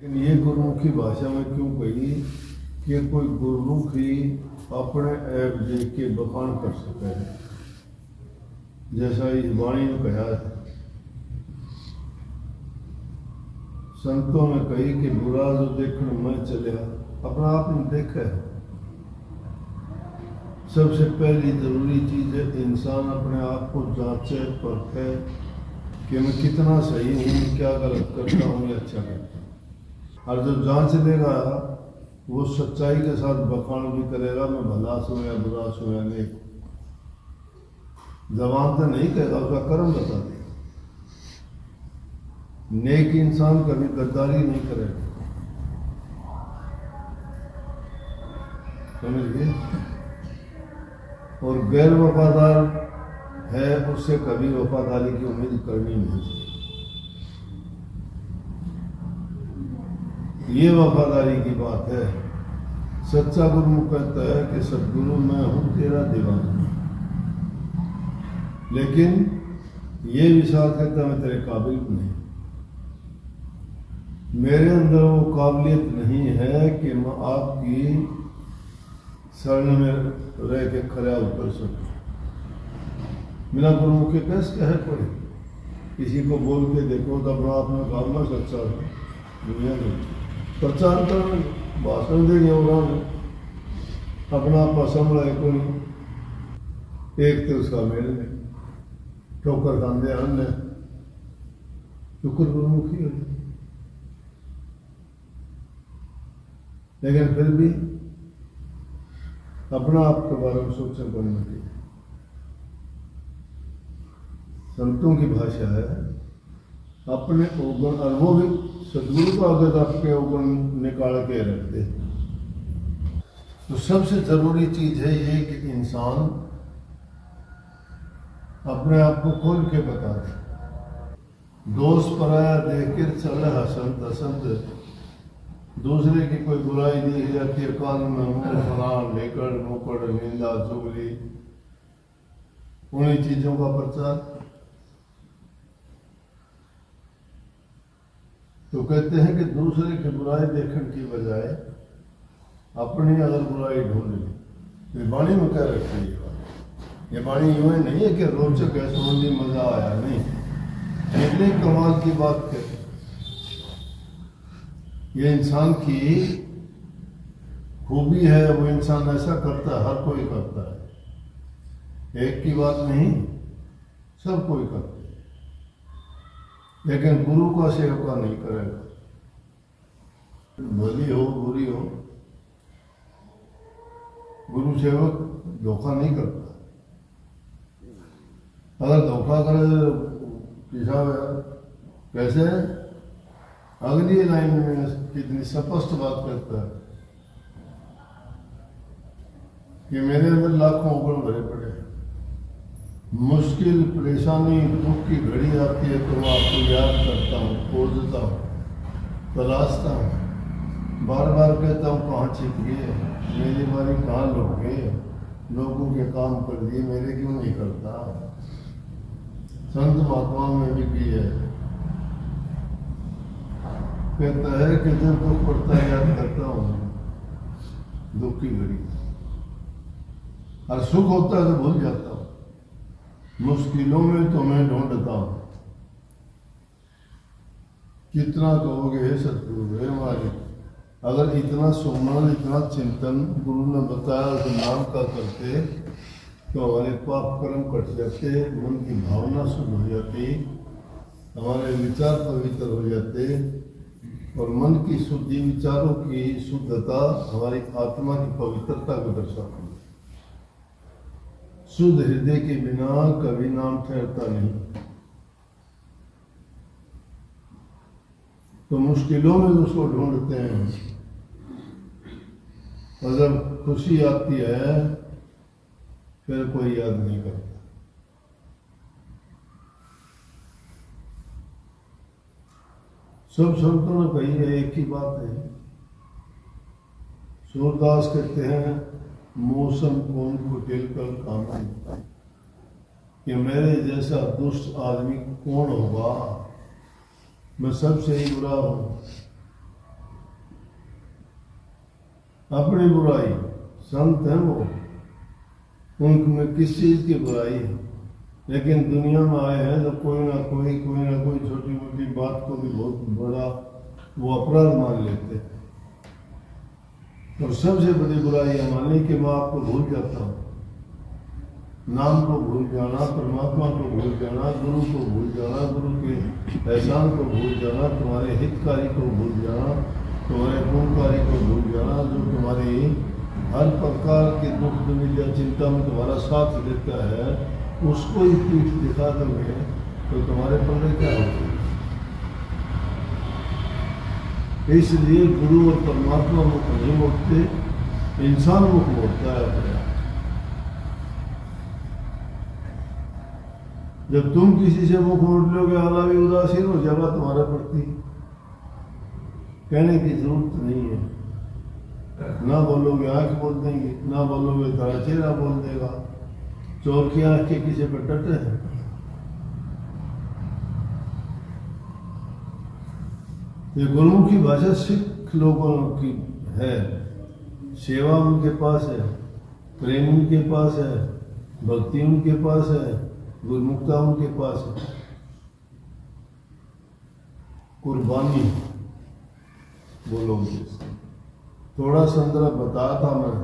लेकिन ये गुरुमुखी भाषा में क्यों कही कि कोई गुरुमुख ही अपने ऐप देख के बखान कर सके, जैसा इस वाणी में कहा है। संतों ने कही कि बुरा जो देखने में चले अपना आप ने देखा है। सबसे पहली जरूरी चीज है इंसान अपने आप को जांचे परखे कि मैं कितना सही हूँ, क्या गलत करता हूँ या अच्छा करता हूँ। और जो जांच लेगा वो सच्चाई के साथ बखान भी करेगा, मैं भला सो या बुरा सो या नेक। जबान तो नहीं कहेगा, उसका कर्म बता देगा। नेक इंसान कभी गद्दारी नहीं करेगा, समझिए। और गैर वफादार है उससे कभी वफादारी की उम्मीद करनी नहीं चाहिए। ये वफादारी की बात है। सच्चा गुरुमुख कहता है कि सद्गुरु मैं हूं तेरा दीवाना, लेकिन ये विचार कहता मैं तेरे काबिल नहीं, मेरे अंदर वो काबिलियत नहीं है कि मैं आपकी शरण में रह के खरा उतर सकूं। बिना गुरुमुख के कैसे है कोई? किसी को बोल के देखो तो अपना आप में काम में सच्चा है। दुनिया में प्रचार कर भाषण देंगे उन्होंने अपना आप संभला है कोई, एक तो उसका मेल में ठोकर खांदे अन्य शुक्र गुरुमुखी हो। लेकिन फिर भी अपना आप के बारे में सोचने को नहीं। संतों की भाषा है अपने अवगुण, और वो भी सदगुरु को अगर आपके अवगुण निकाल के रखते। तो सबसे जरूरी चीज है ये कि इंसान अपने आप को खोल के बता दे। दोस्त पराया देखकर चले हसंत हसंत, दूसरे की कोई बुराई दी जाती है कान में मुंह फलान लेकर मुकड़ निंदा चुगली, उन्हीं चीजों का प्रचार। तो कहते हैं कि दूसरे की बुराई देखने की बजाय अपनी अगर बुराई ढूंढ ली। तो वाणी में क्या रखती है? ये वाणी यूं ही नहीं है कि रोचक है, सुनने मजा आया, नहीं। कितने कमाल की बात है। ये इंसान की खूबी है, वो इंसान ऐसा करता है, हर कोई करता है, एक की बात नहीं, सब कोई करता है। लेकिन गुरु का सेवका नहीं करेगा, भली हो बुरी हो, गुरु सेवक धोखा नहीं करता। अगर धोखा करे पिछा कैसे? अगली लाइन में कितनी स्पष्ट बात करता है कि मेरे अंदर लाखों अवगुण भरे पड़े, मुश्किल परेशानी दुख की घड़ी आती है तो मैं आपको याद करता हूँ, खोजता हूँ, तलाशता हूँ, बार बार कहता हूँ कहाँ छिप गए, मेरी बारी कहाँ लौट गए, लोगों के काम कर दिए, मेरे क्यों नहीं करता। संत महात्मा में भी की है, कहता है कि जब दुख पड़ता है याद करता हूँ दुख की घड़ी, और सुख होता है तो भूल जाता हूँ, मुश्किलों में तो मैं ढूंढता हूँ। कितना कहोगे हे सतगुरु हे हमारे, अगर इतना सुमन इतना चिंतन गुरु ने बताया तो नाम का करते तो हमारे पाप कर्म कट जाते, मन की भावना शुद्ध हो जाती, हमारे विचार पवित्र हो जाते, और मन की शुद्धि, विचारों की शुद्धता हमारी आत्मा की पवित्रता को दर्शाती है। शुद्ध हृदय के बिना कभी नाम ठहरता नहीं। तो मुश्किलों में उसको ढूंढते हैं, और जब खुशी आती है फिर कोई याद नहीं करता। सब संतों ने कही है, एक ही बात है। सूरदास कहते हैं मौसम कौन कुटिल कर काम नहीं, कि मेरे जैसा दुष्ट आदमी कौन होगा, मैं सबसे ही बुरा हूं। अपनी बुराई, संत हैं वो, उनमें किस चीज की बुराई है, लेकिन दुनिया में आए हैं तो कोई ना कोई छोटी मोटी बात को भी बहुत बड़ा वो अपराध मान लेते हैं। और सबसे बड़ी बुराई है मानी कि मैं आपको भूल जाता हूँ, नाम को भूल जाना, परमात्मा को भूल जाना, गुरु को भूल जाना, गुरु के एहसान को भूल जाना, तुम्हारे हितकारी को भूल जाना, तुम्हारे गुणकारी को भूल जाना, जो तुम्हारी हर प्रकार के दुख दुविधा चिंता में तुम्हारा साथ देता है, उसको ही पीठ दिखा दोगे तो तुम्हारे पल्ले क्या होगा। इसलिए गुरु और परमात्मा मुख नहीं मोड़ते, इंसान मुख मोड़ता है अपने आप। जब तुम किसी से मुख मोड़ लोगे, आला भी उदासीन हो जाएगा तुम्हारे प्रति, कहने की जरूरत नहीं है। ना बोलोगे आंख बोल देंगे, ना बोलोगे तारा चेहरा बोल देगा। चोर की आंख के किसी पर डटे हैं। ये गुरुमुखी भाषा सिख लोगों की है, सेवा उनके पास है, प्रेम उनके पास है, भक्ति उनके पास है, गुरुमुखता उनके पास है, कुर्बानी बोलोगे। थोड़ा संदर्भ बताया था मैं,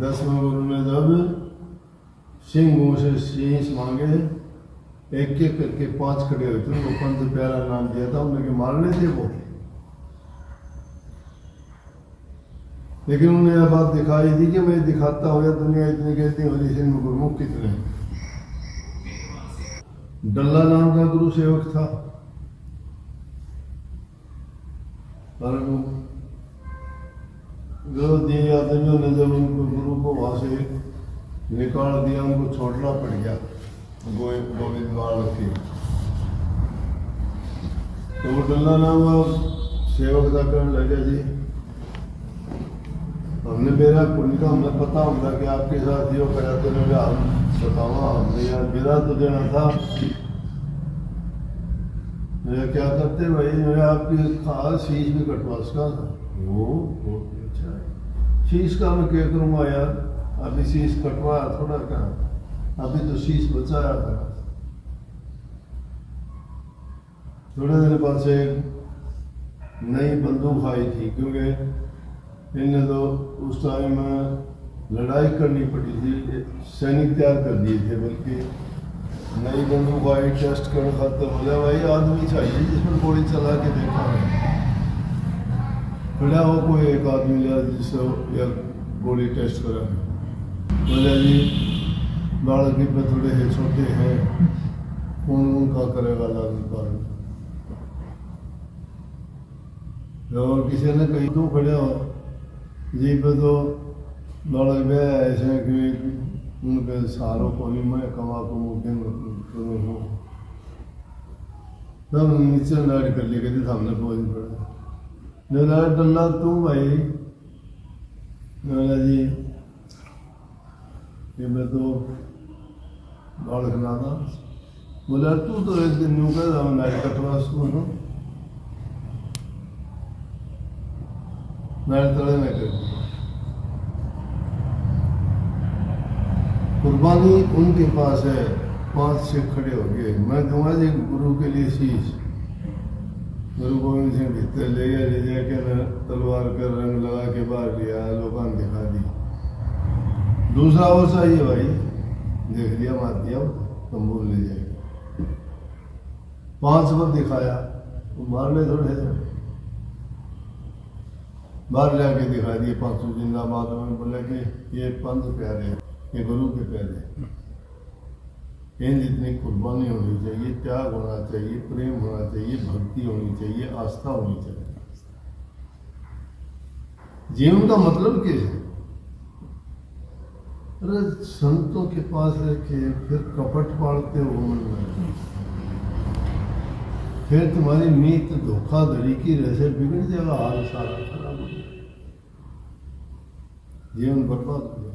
10वें गुरु ने जब सिंह मुंह से शीश मांगे, एक एक करके 5 खड़े हुए थे, उनको पंच प्यारा नाम दिया था, उनके मारने थे वो। लेकिन उन्हें यह बात दिखाई दी कि मैं दिखाता हूँ, या दुनिया इतनी कहती हो रही है, गुरुमुख कितने। डल्ला नाम का गुरु सेवक था, और विरोधी आदमियों ने जब उनको गुरु को वहां से निकाल दिया, उनको छोड़ना पड़ गया गोविंद बाल रखी। तो वो डल्ला नाम सेवक था, करने लगा जी हमने मेरा उनका हमें पता होता कि आपके साथ यो कराते हम बतावा, हमने यार मेरा तो देना था। मेरा क्या करते भाई, मेरा आपकी खास शीश भी कटवा सका था। वो अच्छा है, शीश का मैं क्या करूँगा यार, अभी शीश कटवाया थोड़ा क्या, अभी तो शीश बचाया था। थोड़े दिन बाद से नई बंदूक आई थी, क्योंकि इन्हें तो उस टाइम लड़ाई करनी पड़ी थी, सैनिक तैयार कर दिए थे। बल्कि नई बंदूक आई, टेस्ट करने खातर बोला भाई आदमी चाहिए जिसमें गोली चला के देखा है। खड़ा हो कोई एक आदमी लिया जिससे या गोली टेस्ट करा। बोला जी बालक पे थोड़े है छोटे हैं, कौन उनका करेगा लाल पाल। और किसी ने कहीं तो खड़े हो जी पे तो बालक बे ऐसे कि उनके सारों को नहीं मैं कमा को मुझे हूँ। तब नीचे लाइट कर ली गई, सामने पहुंच पड़े। मेरा डल्ला तू भाई, मेरा जी ये मैं तो बालक ना था। बोला तू तो एक दिन यूँ कर नाइट कटवा उसको ना, नाइट तड़े में कर। कुर्बानी उनके पास है, 5 से खड़े हो गए। मैं दूंगा जी गुरु के लिए शीश। गुरु गोविंद सिंह भीतर ले गया, ले जाके तलवार कर रंग लगा के बाहर लिया, लोगों ने दिखा दी। दूसरा वर्ष आई है भाई, देख लिया मार दिया, तंबूर ले जाएगा। 5 बार दिखाया, वो मारने थोड़े बाहर ले आके दिखा दिए 500 जिंदाबाद में। बोले कि ये पंथ प्यारे हैं, ये गुरु के प्यारे। इन जितनी कुर्बानी होनी चाहिए, त्याग होना चाहिए, प्रेम होना चाहिए, भक्ति होनी चाहिए, आस्था होनी चाहिए। जीवन का मतलब क्या है? अरे संतों के पास रखे, फिर कपट पालते हो मन में, फिर तुम्हारी नीत धोखाधड़ी की रह बिगड़ जाएगा, हाल सारा खराब हो जाएगा, जीवन बर्बाद हो जाएगा।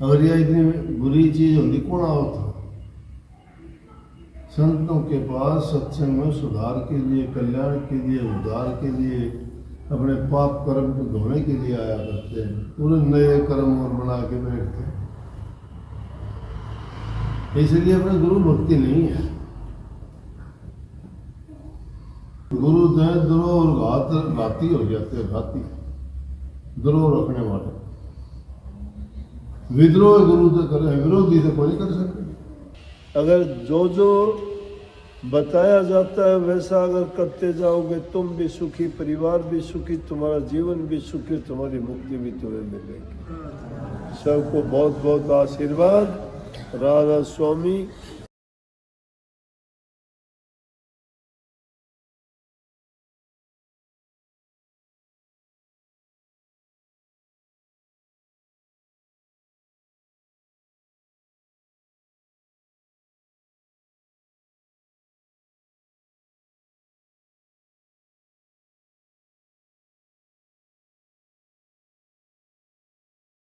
अगर यह इतनी बुरी चीज होती कौन आवत था? संतों के पास सत्संग में सुधार के लिए, कल्याण के लिए, उद्धार के लिए, अपने पाप कर्म को धोने के लिए आया करते हैं, पूरे नए कर्म और बना के बैठते हैं। इसलिए अपने गुरु भक्ति नहीं है। गुरु दें द्रोह और घाती हो जाते हैं, घाती द्रोह रखने वाले। विद्रोह गुरु तो करे, विरोधी तो कोई कर सकते। अगर जो जो बताया जाता है वैसा अगर करते जाओगे, तुम भी सुखी, परिवार भी सुखी, तुम्हारा जीवन भी सुखी, तुम्हारी मुक्ति भी तुम्हें मिलेगी। सबको बहुत बहुत आशीर्वाद। राधा स्वामी।